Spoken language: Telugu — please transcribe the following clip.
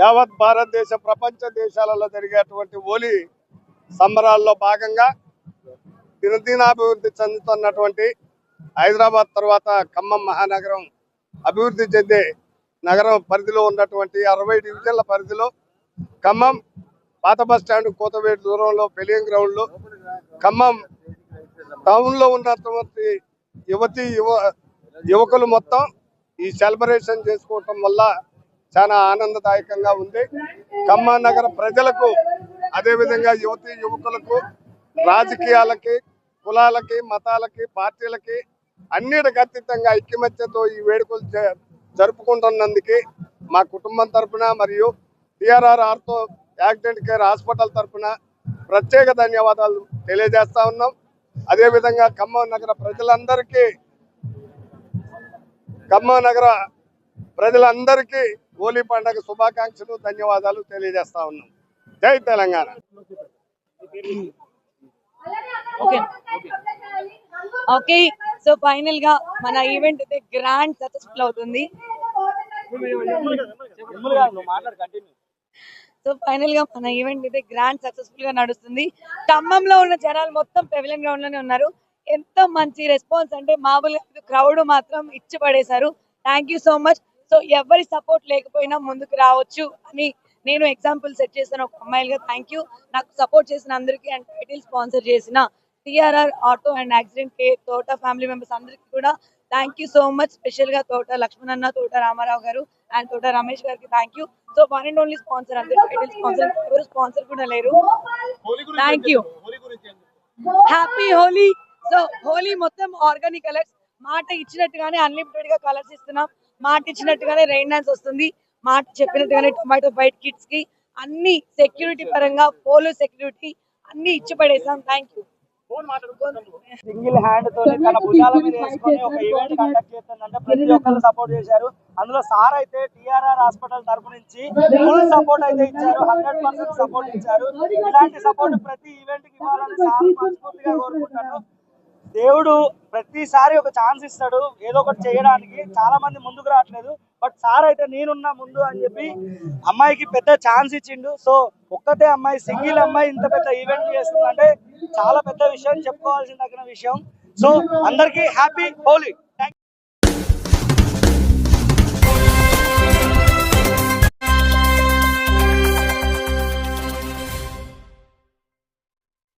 యావత్ భారతదేశ ప్రపంచ దేశాలలో జరిగేటువంటి హోలీ సంబరాల్లో భాగంగా దినదినాభివృద్ధి చెందుతున్నటువంటి హైదరాబాద్ తర్వాత ఖమ్మం మహానగరం అభివృద్ధి చెందే నగరం పరిధిలో ఉన్నటువంటి 60 డివిజన్ల పరిధిలో ఖమ్మం పాత బస్టాండ్ కోతవేటి దూరంలో పెలియం గ్రౌండ్లో ఖమ్మం టౌన్లో ఉన్నటువంటి యువకులు మొత్తం ఈ సెలబ్రేషన్ చేసుకోవటం వల్ల చాలా ఆనందదాయకంగా ఉంది. ఖమ్మం నగర ప్రజలకు అదేవిధంగా యువకులకు రాజకీయాలకి కులాలకి మతాలకి పార్టీలకి అన్నిటికి అతీతంగా ఐక్యమత్యతో ఈ వేడుకలు జరుపుకుంటున్నందుకు మా కుటుంబం తరఫున మరియు TRR ortho accident care hospital తరఫున ప్రత్యేక ధన్యవాదాలు తెలియజేస్తా ఉన్నాం. అదేవిధంగా ఖమ్మం నగర ప్రజలందరికీ హోలీ పండుగ శుభాకాంక్షలు ధన్యవాదాలు తెలియజేస్తా ఉన్నాం. జై తెలంగాణ. ఓకే, సో ఫైనల్ గా మన ఈవెంట్ అయితే గ్రాండ్ సక్సెస్ఫుల్ అవుతుంది. సో ఫైనల్ గా మన ఈవెంట్ అయితే గ్రాండ్ సక్సెస్ఫుల్ గా నడుస్తుంది. ఖమ్మంలో ఉన్న జనాలు మొత్తం పెవిలియన్ గ్రౌండ్ లోనే ఉన్నారు. ఎంత మంచి రెస్పాన్స్ అంటే మామూలుగా క్రౌడ్ మాత్రం ఇచ్చి పడేశారు. Thank you so much. So ఎవరి సపోర్ట్ లేకపోయినా ముందుకు రావచ్చు అని నేను ఎగ్జాంపుల్ సెట్ చేశాను ఒక అమ్మాయిలుగా. థ్యాంక్ యూ నాకు సపోర్ట్ చేసిన అందరికీ అండ్ టైటిల్ స్పాన్సర్ చేసిన TRR auto and accident care తోట ఫ్యామిలీ మెంబర్స్ అందరికీ కూడా thank you so much. Special గా తోట లక్ష్మణ్, తోట రామారావు గారు అండ్ తోట రమేష్ గారికి thank you. So one and only sponsor అంతే, టైటిల్ స్పాన్సర్, ఎవరు స్పాన్సర్ కూడా లేరు. Thank you. Happy Holi. So Holi మొత్తం ఆర్గానిక్ కలర్స్, మాట ఇచ్చినట్టుగానే అన్లిమిటెడ్ గా కలర్స్ ఇస్తున్నాం. మాట ఇచ్చినట్టుగానే రెయిన్ డాన్స్ వస్తుంది. మాట చెప్పినట్టుగానే టొమాటో బైట్ కిడ్స్ కి అన్ని సెక్యూరిటీ పరంగా పోలీస్ సెక్యూరిటీ అన్ని ఇచ్చి పడేసాం. Thank you. సింగిల్ హ్యాండ్ తోనే తన భుజాల మీద వేసుకొని ఒక ఈవెంట్ కండక్ట్ చేస్తుందంటే ప్రతి ఒక్కరు సపోర్ట్ చేశారు. అందులో సార్ అయితే టిఆర్ఆర్ హాస్పిటల్ తరపు నుంచి ఫుల్ సపోర్ట్ అయితే ఇచ్చారు, 100% సపోర్ట్ ఇచ్చారు. ఇలాంటి సపోర్ట్ ప్రతి ఈవెంట్ కి ఇవ్వాలని సార్ మనస్ఫూర్తిగా కోరుకుంటాను. దేవుడు ప్రతిసారి ఒక ఛాన్స్ ఇస్తాడు ఏదో ఒకటి చేయడానికి. చాలా మంది ముందుకు రావట్లేదు, బట్ సార్ అయితే నేనున్నా ముందు అని చెప్పి అమ్మాయికి పెద్ద ఛాన్స్ ఇచ్చిండు. సో ఒక్కతే అమ్మాయి, సింగిల్ అమ్మాయి ఇంత పెద్ద ఈవెంట్ చేస్తుందంటే చాలా పెద్ద విషయం, చెప్పుకోవాల్సిన తగిన విషయం. సో అందరికీ హ్యాపీ హోలీ.